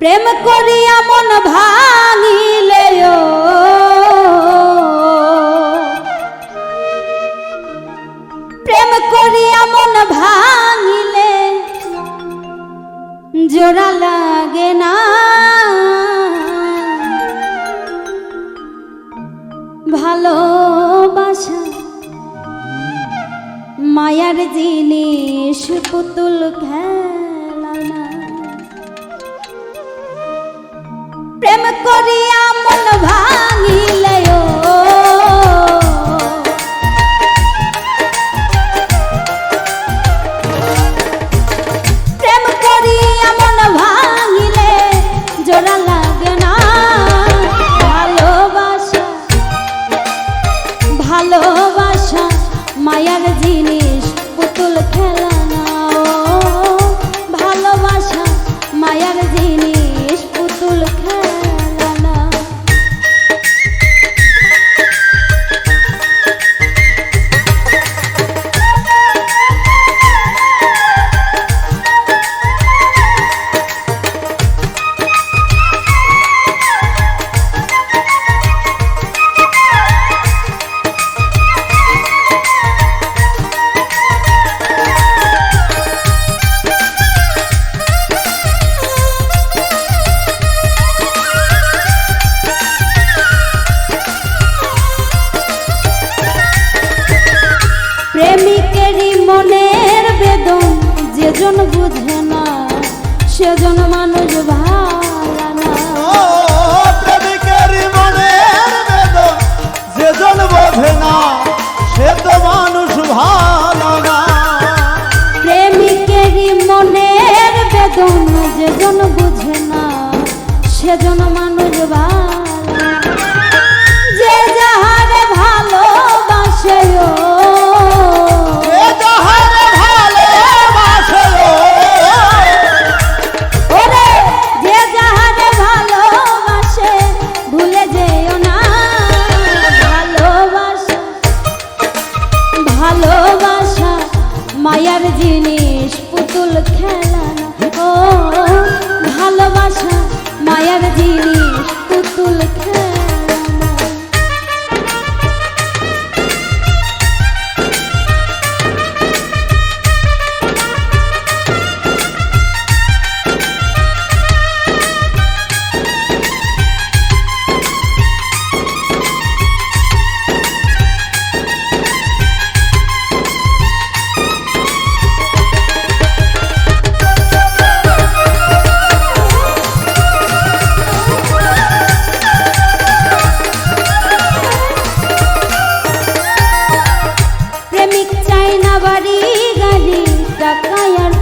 প্রেম করিয়া মন ভাঙিলে প্রেম করিয়া মন ভাঙিলে জোড়া লাগে না ভালোবাসা মায়ার জিনিস পুতুল খেলা না প্রেম করিয়া মন ভাঙিলে প্রেম করিয়া মন ভাঙিলে জোড়া লাগে না ভালোবাসা ভালোবাসা মায়ার জিনিস পুতুল খেলা না ভালোবাসা মায়ার জিনিস পুতুল খেলা না প্রেমিকেরই মনের বেদন যেজন বুঝে না সেজন মানুষ ভালা না প্রেমিকেরই মনের বেদন যেজন বোঝে না সে তো মানুষ ভালো না প্রেমিকেরই মনের বেদন যেজন বুঝে না সেজন মানুষ ভালা যে যাহারে ভালোবাসে ভালোবাসা মায়ার জিনিস পুতুল খেলা না ও ভালোবাসা মায়ার জিনিস পুতুল খেলা না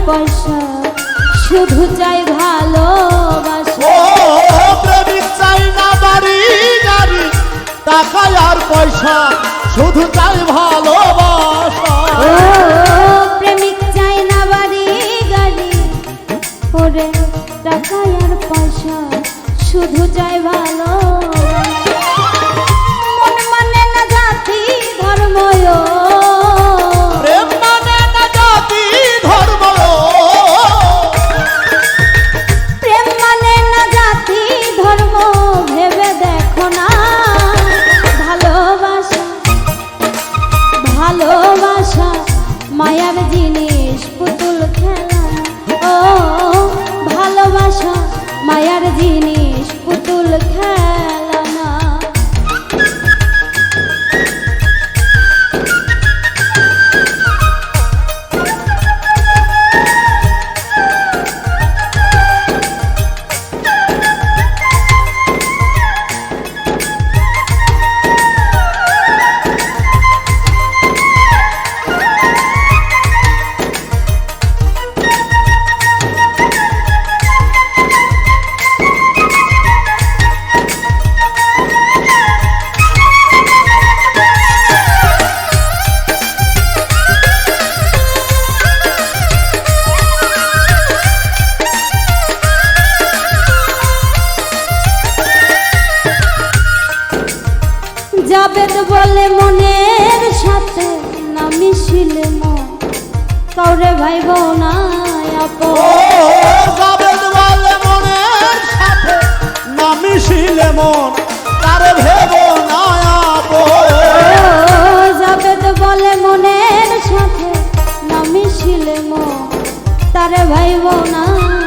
পয়সা শুধু চাই ভালোবাসা প্রেমিক চাই না বাড়ি গাড়ি টাকা আর পয়সা শুধু চাই ভালোবাসা প্রেমিক চাই না বাড়ি গাড়ি ওরে টাকা আর পয়সা শুধু চাই ভালোবাসা মন মানে না জাতি ধর্ম ভালোবাসা মায়ার জিনিস পুতুল খেলা ও ভালোবাসা মায়ার জিনিস পুতুল খেলা না